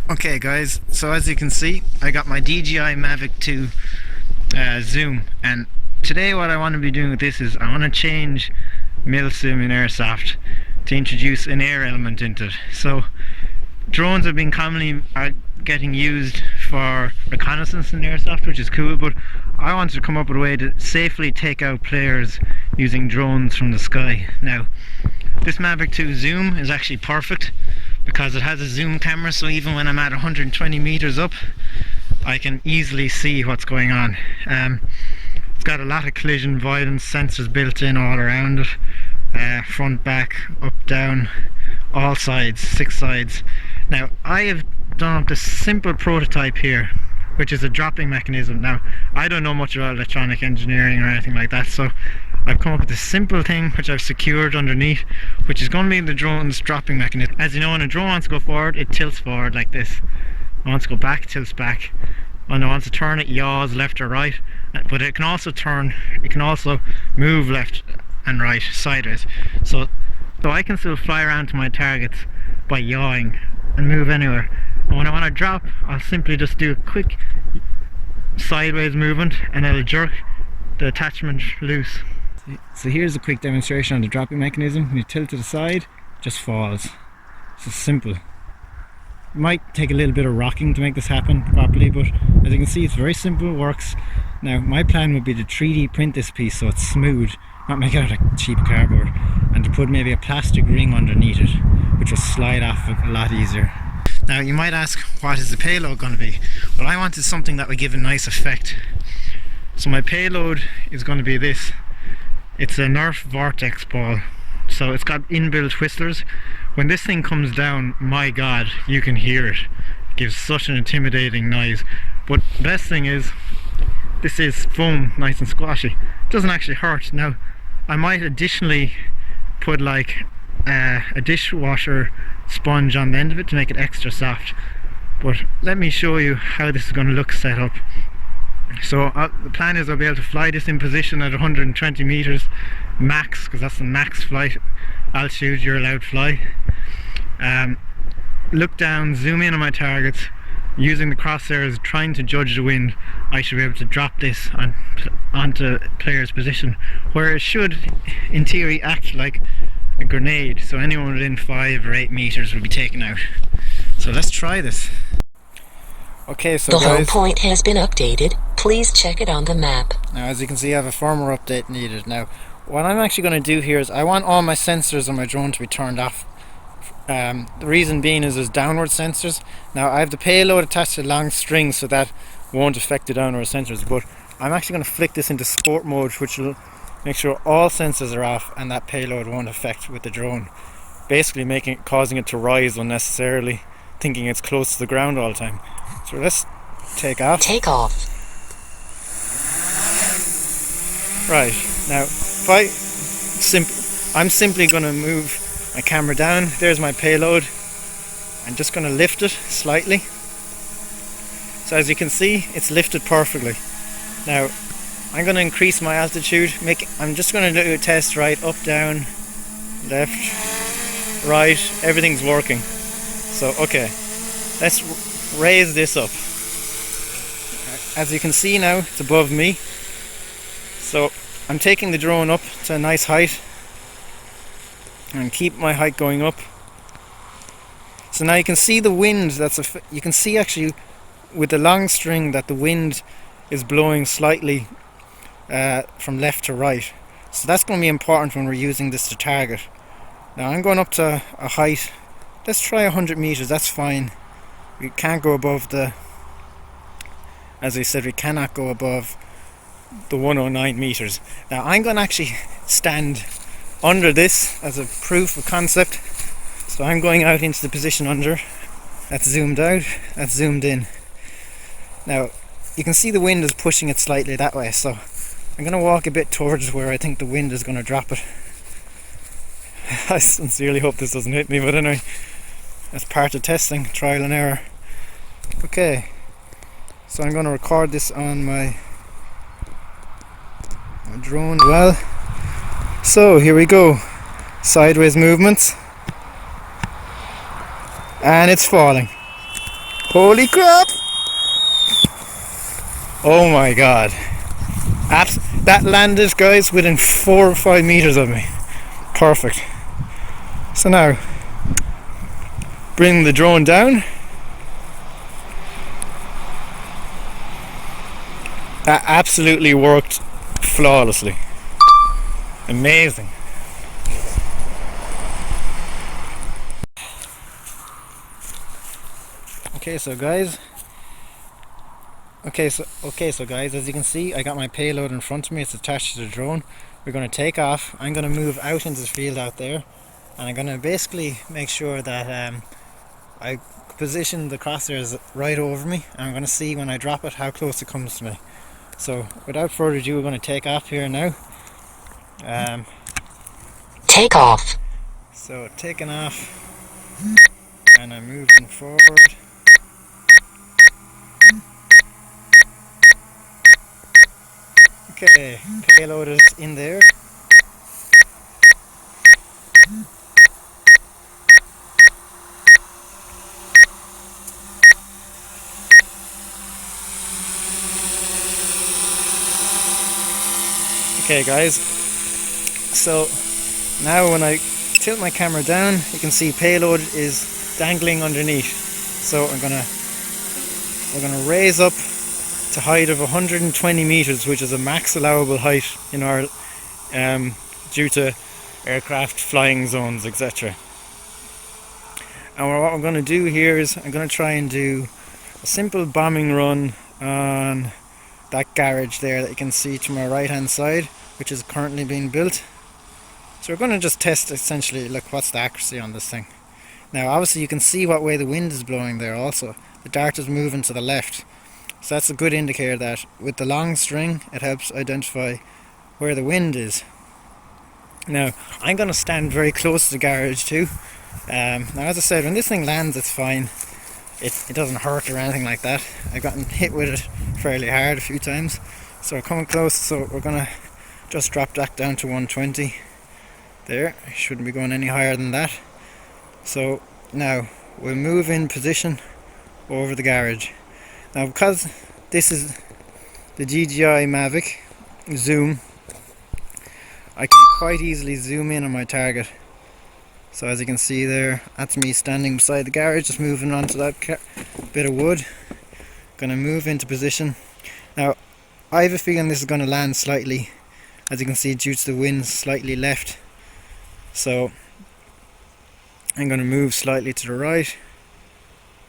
Okay guys, so as you can see, I got my DJI Mavic 2 zoom, and today what I want to be doing with this is I want to change MILSIM in AIRSOFT to introduce an air element into it. So drones have been commonly getting used for reconnaissance in AIRSOFT, which is cool, but I wanted to come up with a way to safely take out players using drones from the sky. Now, this Mavic 2 zoom is actually perfect because it has a zoom camera, so even when I'm at 120 meters up I can easily see what's going on. It's got a lot of collision avoidance sensors built in all around it, front, back, up, down, all sides, 6 sides. Now I have done up this simple prototype here, which is a dropping mechanism. Now I don't know much about electronic engineering or anything like that, so I've come up with this simple thing which I've secured underneath, which is going to be the drone's dropping mechanism. As you know, when a drone wants to go forward, it tilts forward like this. When it wants to go back, it tilts back. When it wants to turn, it yaws left or right. But it can also turn, it can also move left and right, sideways. So I can still fly around to my targets by yawing and move anywhere. And when I want to drop, I'll simply just do a quick sideways movement and it'll jerk the attachment loose. So here's a quick demonstration on the dropping mechanism. When you tilt to the side, it just falls. It's just simple. It might take a little bit of rocking to make this happen properly, but as you can see, it's very simple, works. Now my plan would be to 3D print this piece so it's smooth, not make it out of cheap cardboard, and to put maybe a plastic ring underneath it, which will slide off a lot easier. Now you might ask, what is the payload going to be? Well, I wanted something that would give a nice effect. So my payload is going to be this. It's a Nerf vortex ball, so it's got inbuilt whistlers. When this thing comes down, my god, you can hear it. It gives such an intimidating noise. But the best thing is, this is foam, nice and squashy. It doesn't actually hurt. Now, I might additionally put like a dishwasher sponge on the end of it to make it extra soft. But let me show you how this is going to look set up. So the plan is I'll be able to fly this in position at 120 meters max, because that's the max flight altitude you're allowed to fly. Look down, zoom in on my targets, using the crosshairs, trying to judge the wind. I should be able to drop this onto player's position, where it should in theory act like a grenade, so anyone within 5 or 8 meters will be taken out. So let's try this. Okay, so the home point has been updated. Please check it on the map. Now as you can see, I have a firmware update needed. Now what I'm actually going to do here is I want all my sensors on my drone to be turned off. The reason being is there's downward sensors. Now I have the payload attached to long strings, so that won't affect the downward sensors, but I'm actually going to flick this into sport mode, which will make sure all sensors are off and that payload won't affect with the drone, basically causing it to rise unnecessarily, thinking it's close to the ground all the time. So let's take off. Take off. Right, now I'm simply going to move my camera down. There's my payload. I'm just going to lift it slightly. So as you can see, it's lifted perfectly. Now I'm going to increase my altitude. I'm just going to do a test, right, up, down, left, right, everything's working. So okay, let's raise this up. As you can see now, it's above me. So I'm taking the drone up to a nice height and keep my height going up. So now you can see the wind. You can see actually with the long string that the wind is blowing slightly from left to right. So that's going to be important when we're using this to target. Now I'm going up to a height. Let's try 100 meters. That's fine. We can't go above as I said, we cannot go above the 109 meters. Now I'm going to actually stand under this as a proof of concept. So I'm going out into the position under. That's zoomed out, that's zoomed in. Now you can see the wind is pushing it slightly that way, so I'm going to walk a bit towards where I think the wind is going to drop it. I sincerely hope this doesn't hit me, but anyway, that's part of testing, trial and error. Okay, so I'm going to record this on my drone. Well, so here we go. Sideways movements, and it's falling. Holy crap! Oh my god. That landed, guys, within 4 or 5 meters of me. Perfect. So now, bring the drone down. That absolutely worked flawlessly. Amazing. Okay, so guys, as you can see, I got my payload in front of me. It's attached to the drone. We're going to take off. I'm going to move out into the field out there, and I'm going to basically make sure that I position the crosshairs right over me, and I'm going to see when I drop it how close it comes to me. So without further ado, we're going to take off here now. Take off. So taking off, and I'm moving forward. Okay, payload is in there. Okay guys, so now when I tilt my camera down, you can see payload is dangling underneath. So we're gonna raise up to height of 120 meters, which is a max allowable height in our due to aircraft flying zones, etc. And what I'm going to do here is I'm going to try and do a simple bombing run on that garage there that you can see to my right hand side, which is currently being built. So we're going to just test essentially, look, what's the accuracy on this thing. Now obviously you can see what way the wind is blowing there also. The dart is moving to the left. So that's a good indicator that with the long string it helps identify where the wind is. Now I'm going to stand very close to the garage too. Now as I said, when this thing lands it's fine. It doesn't hurt or anything like that. I've gotten hit with it fairly hard a few times. So we're coming close, so we're going to just drop that down to 120. There, shouldn't be going any higher than that. So now we'll move in position over the garage. Now because this is the DJI Mavic zoom, I can quite easily zoom in on my target. So as you can see there, that's me standing beside the garage, just moving onto that bit of wood. Gonna move into position. Now I have a feeling this is going to land slightly, as you can see, due to the wind, slightly left. So I'm going to move slightly to the right.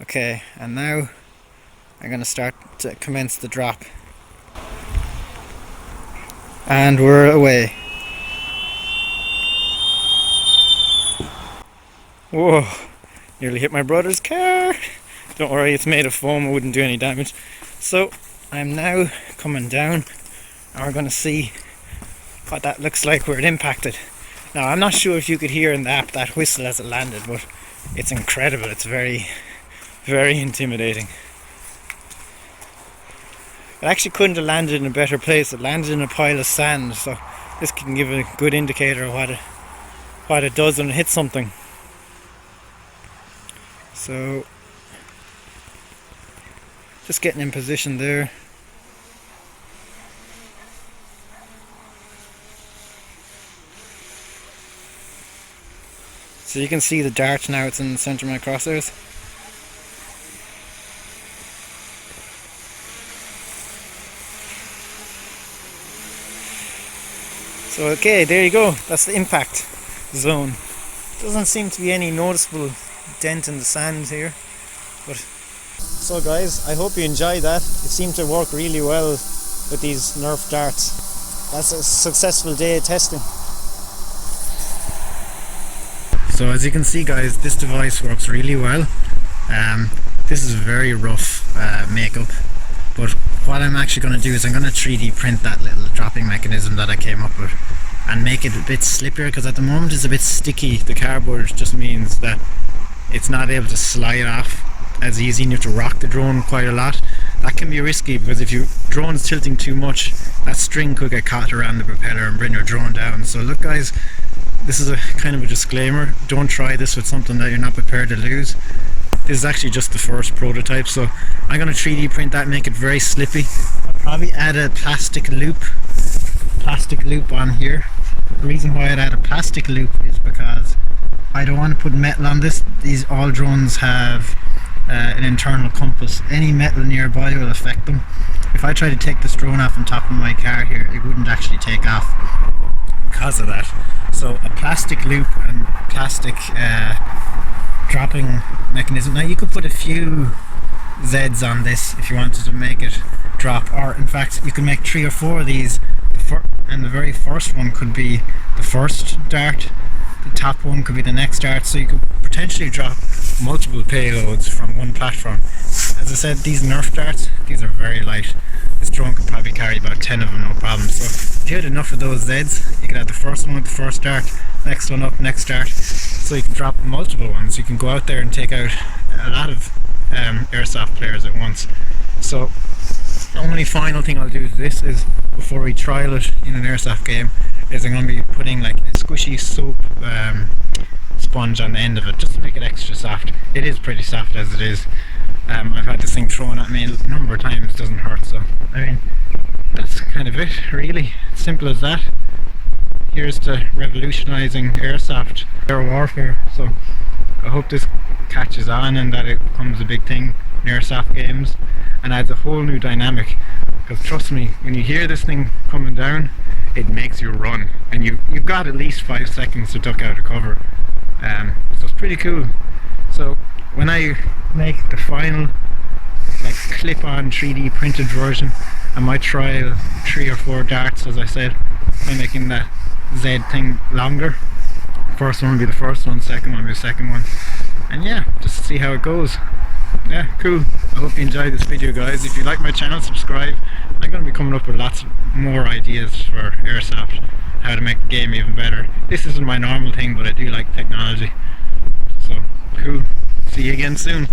Okay, and now I'm going to start to commence the drop. And we're away. Whoa, nearly hit my brother's car. Don't worry, it's made of foam, it wouldn't do any damage. So I'm now coming down and we're going to see what that looks like where it impacted. Now I'm not sure if you could hear in the app that whistle as it landed, but it's incredible. It's very, very intimidating. It actually couldn't have landed in a better place. It landed in a pile of sand, so this can give a good indicator of what it does when it hits something. So just getting in position there. So you can see the dart now, it's in the centre of my crosshairs. So okay, there you go, that's the impact zone. Doesn't seem to be any noticeable dent in the sand here. But so guys, I hope you enjoyed that. It seemed to work really well with these Nerf darts. That's a successful day of testing. So as you can see guys, this device works really well. This is very rough makeup, but what I'm actually going to do is I'm going to 3D print that little dropping mechanism that I came up with and make it a bit slippier, because at the moment it's a bit sticky. The cardboard just means that it's not able to slide off as easy, and you have to rock the drone quite a lot. That can be risky because if your drone is tilting too much, that string could get caught around the propeller and bring your drone down. So look guys, this is a kind of a disclaimer. Don't try this with something that you're not prepared to lose. This is actually just the first prototype, so I'm going to 3D print that and make it very slippy. I'll probably add a plastic loop on here. The reason why I'd add a plastic loop is because I don't want to put metal on this. All drones have an internal compass. Any metal nearby will affect them. If I try to take this drone off on top of my car here, it wouldn't actually take off because of that. So a plastic loop and plastic dropping mechanism. Now you could put a few Z's on this if you wanted to make it drop, or in fact you can make 3 or 4 of these, and the very first one could be the first dart, the top one could be the next dart, so you could potentially drop multiple payloads from one platform. As I said, these Nerf darts, these are very light. This drone could probably carry about 10 of them, no problem. So if you had enough of those Z's, you could have the first one with the first dart, next one up, next dart, so you can drop multiple ones. You can go out there and take out a lot of airsoft players at once. So the only final thing I'll do with this is, before we trial it in an airsoft game, is I'm going to be putting like a squishy soap sponge on the end of it, just to make it extra soft. It is pretty soft as it is. I've had this thing thrown at me a number of times, it doesn't hurt, so I mean, that's kind of it really. Simple as that. Here's to revolutionising airsoft, air warfare. So I hope this catches on and that it becomes a big thing in airsoft games and adds a whole new dynamic, because trust me, when you hear this thing coming down, it makes you run, and you've got at least 5 seconds to duck out of cover. So it's pretty cool. So when I make the final like clip-on 3D printed version, I might trial 3 or 4 darts, as I said, by making that Z thing longer. First one will be the first one, second one will be the second one, and yeah, just see how it goes. Yeah, cool. I hope you enjoyed this video, guys. If you like my channel, subscribe. I'm going to be coming up with lots more ideas for airsoft, how to make the game even better. This isn't my normal thing, but I do like technology. So cool. See you again soon.